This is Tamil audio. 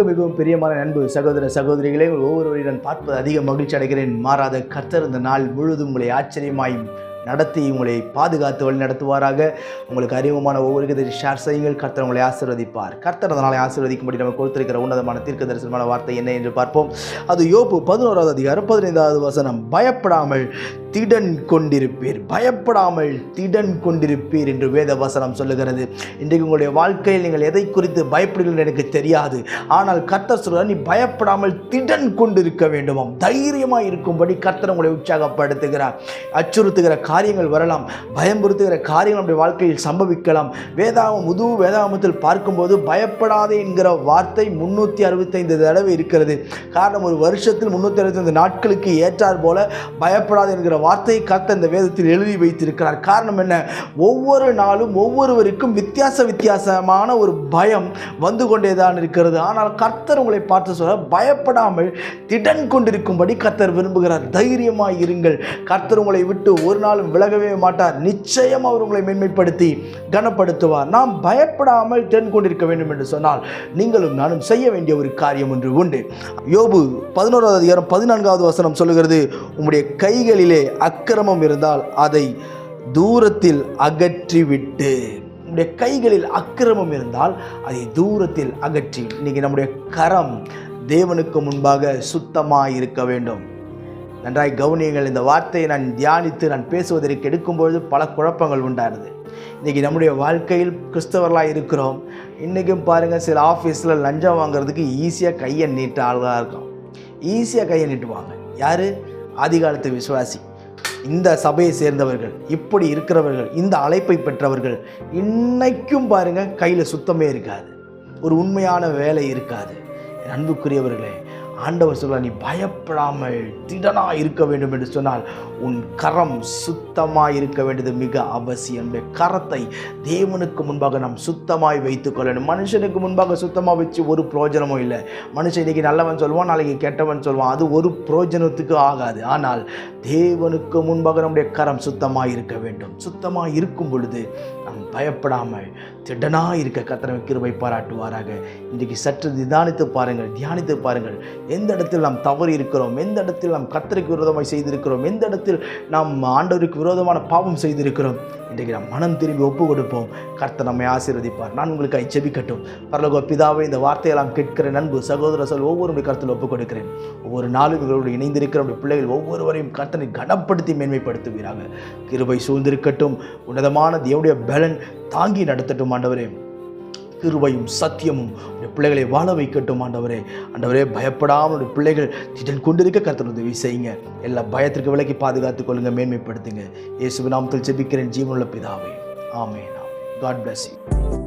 கர்த்தருக்கு மிகவும் பிரியமான அன்பு சகோதர சகோதரிகளே, ஒவ்வொருவரையும் நான் பார்ப்பது அதிக மகிழ்ச்சி அடைகிறேன். மாறாத கர்த்தர் இந்த நாள் முழுவதும் உங்களை ஆச்சரியமாய் நடத்தி உங்களை பாதுகாத்து வழி நடத்துவாராக. உங்களுக்கு அறிமுகமான ஒவ்வொரு இதை ஷேர் செய்யுங்கள். கர்த்தர் உங்களை ஆசீர்வதிப்பார். கர்த்தர் அதனாலே ஆசீர்வதிக்கும்படி நம்ம கொடுத்திருக்கிற உன்னதமான தீர்க்க தரிசனமான வார்த்தை என்ன என்று பார்ப்போம். அது யோபு 11வது அதிகாரம் 15வது வசனம். பயப்படாமல் திடன் கொண்டிருப்பீர், பயப்படாமல் திடன் கொண்டிருப்பீர் என்று வேத வசனம் சொல்லுகிறது. இன்றைக்கு உங்களுடைய வாழ்க்கையில் நீங்கள் எதை குறித்து பயப்படுகிறீர்கள் எனக்கு தெரியாது. ஆனால் கர்த்தர் சொல்கிறார், நீ பயப்படாமல் திடன் கொண்டிருக்க வேண்டுமாம். தைரியமாக இருக்கும்படி கர்த்தர் உங்களை உற்சாகப்படுத்துகிறார். அச்சுறுத்துகிற காரியங்கள் வரலாம், பயம்படுத்துகிற காரியங்கள் நம்முடைய வாழ்க்கையில் சம்பவிக்கலாம். வேதாகமத்தில் பார்க்கும்போது பயப்படாதே என்கிற வார்த்தை 365 தடவை இருக்கிறது. காரணம், ஒரு வருஷத்தில் 365 நாட்களுக்கு ஏற்றார் போல பயப்படாது என்கிற வார்த்தையை கர்த்தர் இந்த வேதத்தில் எழுதி வைத்திருக்கிறார். காரணம் என்ன? ஒவ்வொரு நாளும் ஒவ்வொருவருக்கும் வித்தியாசமான ஒரு பயம் வந்து கொண்டேதான் இருக்கிறது. ஆனால் கர்த்தர் உங்களை பார்த்து சொல்ல, பயப்படாமல் திடன் கொண்டிருக்கும்படி கர்த்தர் விரும்புகிறார். தைரியமாய் இருங்கள். கர்த்தர் உங்களை விட்டு ஒரு நாளும் விலகவே மாட்டார். நிச்சயம் அவர் உங்களை மேன்மைப்படுத்தி கனப்படுத்துவார். நாம் பயப்படாமல் திடன் கொண்டிருக்க வேண்டும் என்று சொன்னால் நீங்களும் நானும் செய்ய வேண்டிய ஒரு காரியம் ஒன்று உண்டு. யோபு 11வது அதிகாரம் 14வது வசனம் சொல்லுகிறது, உம்முடைய கைகளிலே அக்கிரமம் இருந்தால் அதை தூரத்தில் அகற்றிவிட்டு. நம்முடைய கைகளில் அக்கிரமம் இருந்தால் அதை தூரத்தில் அகற்றி. இன்னைக்கு நம்முடைய கரம் தேவனுக்கு முன்பாக சுத்தமாக இருக்க வேண்டும். நன்றாய் கவனியுங்கள். இந்த வார்த்தையை நான் தியானித்து நான் பேசுவதற்கு எடுக்கும்பொழுது பல குழப்பங்கள் உண்டானது. இன்றைக்கி நம்முடைய வாழ்க்கையில் கிறிஸ்தவர்களாக இருக்கிறோம். இன்றைக்கும் பாருங்கள், சில ஆஃபீஸில் லஞ்சம் வாங்குறதுக்கு ஈஸியாக கையை நீட்ட ஆளுகளாக இருக்கும். ஈஸியாக கையை நீட்டுவாங்க. யார்? ஆதிகாலத்து விசுவாசி, இந்த சபையை சேர்ந்தவர்கள், இப்படி இருக்கிறவர்கள், இந்த அழைப்பை பெற்றவர்கள். இன்னைக்கும் பாருங்கள், கையில் சுத்தமே இருக்காது, ஒரு உண்மையான வேலை இருக்காது. அன்புக்குரியவர்களே, ஆண்டவர் சொல்ல, நீ பயப்படாமல் திடனாக இருக்க வேண்டும் என்று சொன்னால் உன் கரம் சுத்தமாக இருக்க வேண்டியது மிக அவசியம். கரத்தை தேவனுக்கு முன்பாக நாம் சுத்தமாய் வைத்துக் கொள்ளணும். மனுஷனுக்கு முன்பாக சுத்தமாக வச்சு ஒரு பிரயோஜனமும் இல்லை. மனுஷன் இன்னைக்கு நல்லவன் சொல்லுவான், நாளைக்கு கெட்டவன் சொல்லுவான். அது ஒரு பிரயோஜனத்துக்கு ஆகாது. ஆனால் தேவனுக்கு முன்பாக நம்முடைய கரம் சுத்தமாக இருக்க வேண்டும். சுத்தமாக இருக்கும் பொழுது நாம் பயப்படாமல் திடனாக இருக்க கர்த்தர் கிருபை பாராட்டுவாராக. இன்றைக்கு சற்று தியானித்து பாருங்கள். எந்த இடத்தில் நாம் தவறு இருக்கிறோம், எந்த இடத்தில் நாம் கர்த்தருக்கு விரோதமாய் செய்திருக்கிறோம், எந்த இடத்தில் நாம் ஆண்டவருக்கு விரோதமான பாவம் செய்திருக்கிறோம். இன்றைக்கு நாம் மனம் திரும்பி ஒப்பு கொடுப்போம். கர்த்தர் நம்மை ஆசீர்வதிப்பார். நான் உங்களுக்காக ஜெபிக்கட்டும். பரலோக பிதாவே, இந்த வார்த்தையெல்லாம் கேட்கிற நண்பு சகோதர ஒவ்வொரு கருத்தில் ஒப்புக் கொடுக்கிறேன். ஒவ்வொரு நாளும் இவர்களோடு இணைந்திருக்கிற பிள்ளைகள் ஒவ்வொருவரையும் கர்த்தனை கனப்படுத்தி மேன்மைப்படுத்துவீராக. கிருபை சூழ்ந்திருக்கட்டும். உன்னதமான தேவனுடைய பலன் தாங்கி நடத்தட்டும் ஆண்டவரே. கிருபையும் சத்தியமும் பிள்ளைகளை வாழ வைக்கட்டும் ஆண்டவரே. பயப்படாமல் பிள்ளைகள் திடன் கொண்டிருக்க கர்த்தர் உதவி செய்யுங்க. எல்லா பயத்திற்கு விலக்கி பாதுகாத்துக் கொள்ளுங்க, மேன்மைப்படுத்துங்க. இயேசுவின் நாமத்தில் ஜெபிக்கிறேன் ஜீவனுள்ள பிதாவே. ஆமென். God bless you.